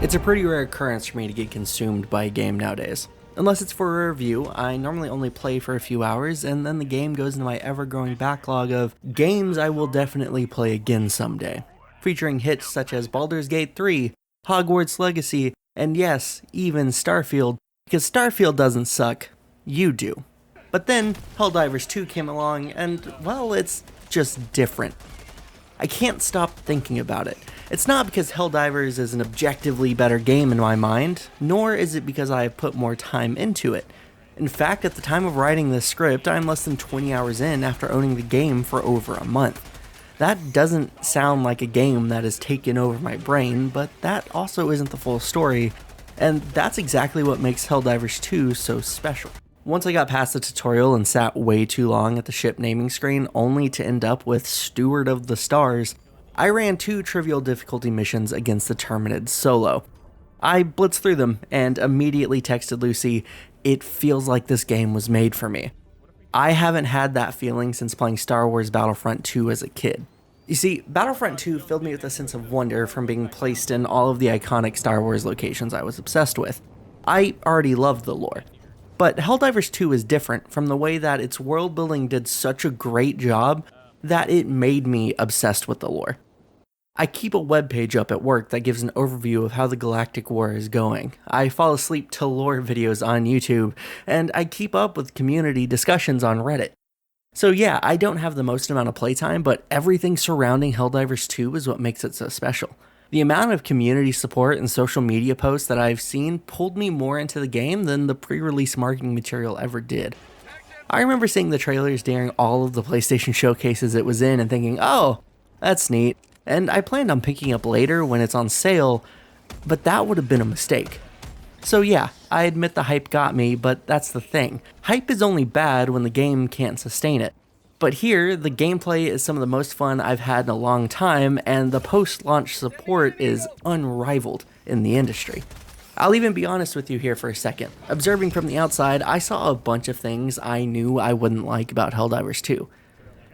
It's a pretty rare occurrence for me to get consumed by a game nowadays. Unless it's for a review, I normally only play for a few hours, and then the game goes into my ever-growing backlog of games I will definitely play again someday, featuring hits such as Baldur's Gate 3, Hogwarts Legacy, and yes, even Starfield, because Starfield doesn't suck, you do. But then, Helldivers 2 came along, and, well, it's just different. I can't stop thinking about it. It's not because Helldivers is an objectively better game in my mind, nor is it because I have put more time into it. In fact, at the time of writing this script, I'm less than 20 hours in after owning the game for over a month. That doesn't sound like a game that has taken over my brain, but that also isn't the full story, and that's exactly what makes Helldivers 2 so special. Once I got past the tutorial and sat way too long at the ship naming screen only to end up with Steward of the Stars, I ran 2 trivial difficulty missions against the Terminids solo. I blitzed through them and immediately texted Lucy, "It feels like this game was made for me." I haven't had that feeling since playing Star Wars Battlefront 2 as a kid. You see, Battlefront 2 filled me with a sense of wonder from being placed in all of the iconic Star Wars locations I was obsessed with. I already loved the lore. But Helldivers 2 is different from the way that its world building did such a great job that it made me obsessed with the lore. I keep a webpage up at work that gives an overview of how the Galactic War is going. I fall asleep to lore videos on YouTube, and I keep up with community discussions on Reddit. So yeah, I don't have the most amount of playtime, but everything surrounding Helldivers 2 is what makes it so special. The amount of community support and social media posts that I've seen pulled me more into the game than the pre-release marketing material ever did. I remember seeing the trailers during all of the PlayStation showcases it was in and thinking, oh, that's neat. And I planned on picking up later when it's on sale, but that would have been a mistake. So yeah, I admit the hype got me, but that's the thing. Hype is only bad when the game can't sustain it. But here, the gameplay is some of the most fun I've had in a long time, and the post-launch support is unrivaled in the industry. I'll even be honest with you here for a second. Observing from the outside, I saw a bunch of things I knew I wouldn't like about Helldivers 2.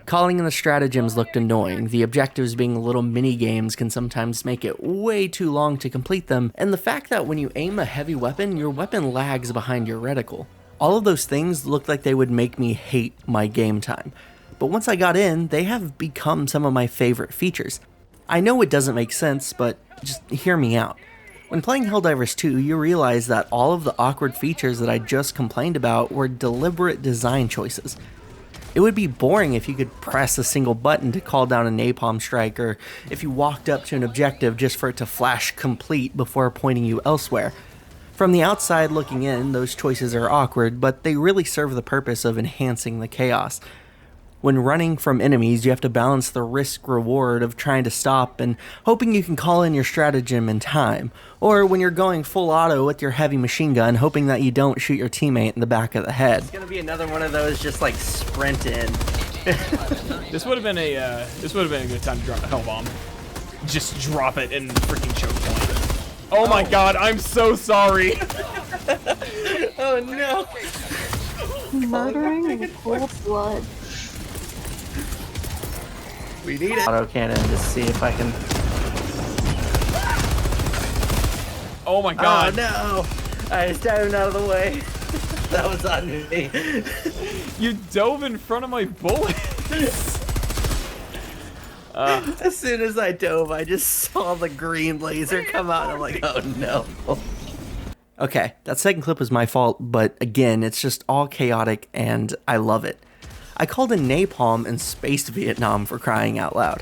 Calling in the stratagems looked annoying, the objectives being little mini-games can sometimes make it way too long to complete them, and the fact that when you aim a heavy weapon, your weapon lags behind your reticle. All of those things looked like they would make me hate my game time. But once I got in, they have become some of my favorite features. I know it doesn't make sense, but just hear me out. When playing Helldivers 2, you realize that all of the awkward features that I just complained about were deliberate design choices. It would be boring if you could press a single button to call down a napalm strike, or if you walked up to an objective just for it to flash complete before pointing you elsewhere. From the outside looking in, those choices are awkward, but they really serve the purpose of enhancing the chaos. When running from enemies, you have to balance the risk-reward of trying to stop and hoping you can call in your stratagem in time. Or when you're going full auto with your heavy machine gun, hoping that you don't shoot your teammate in the back of the head. It's gonna be another one of those just like sprint in. This would have been a good time to drop a hell bomb. Just drop it in freaking choke point. Oh my god, I'm so sorry. Oh no. Murdering in cold blood. We need it. Auto cannon to see if I can. Oh my god. Oh no! I just dived out of the way. That was on me. You dove in front of my bullet. As soon as I dove, I just saw the green laser come out, and I'm like, oh no. Okay, that second clip was my fault, but again, it's just all chaotic, and I love it. I called in napalm in Space Vietnam, for crying out loud.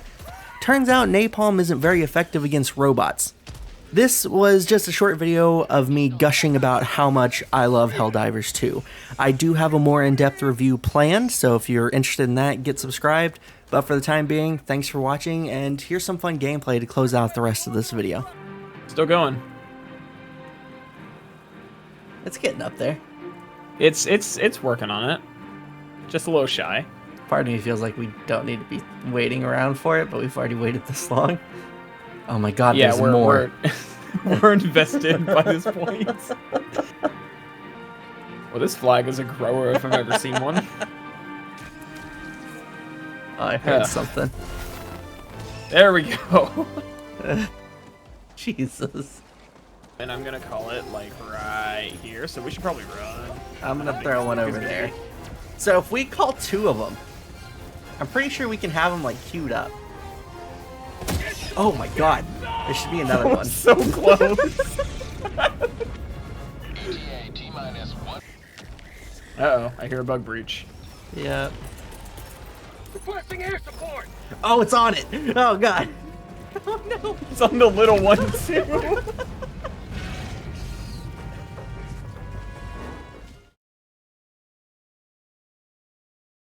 Turns out napalm isn't very effective against robots. This was just a short video of me gushing about how much I love Helldivers 2. I do have a more in-depth review planned, so if you're interested in that, get subscribed. But for the time being, thanks for watching, and here's some fun gameplay to close out the rest of this video. Still going. It's getting up there. It's working on it. Just a little shy. Part of me feels like we don't need to be waiting around for it, but we've already waited this long. Oh my god, yeah, there's more. We're invested by this point. Well, this flag is a grower if I've ever seen one. Oh, I heard something. There we go. Jesus. And I'm gonna call it like right here, so we should probably run. I'm gonna throw one over there. So if we call 2 of them, I'm pretty sure we can have them like queued up. Oh my god, there should be another one. So close. Uh-oh, I hear a bug breach. Yep. Requesting air support. Oh, it's on it. Oh god. Oh no. It's on the little one too.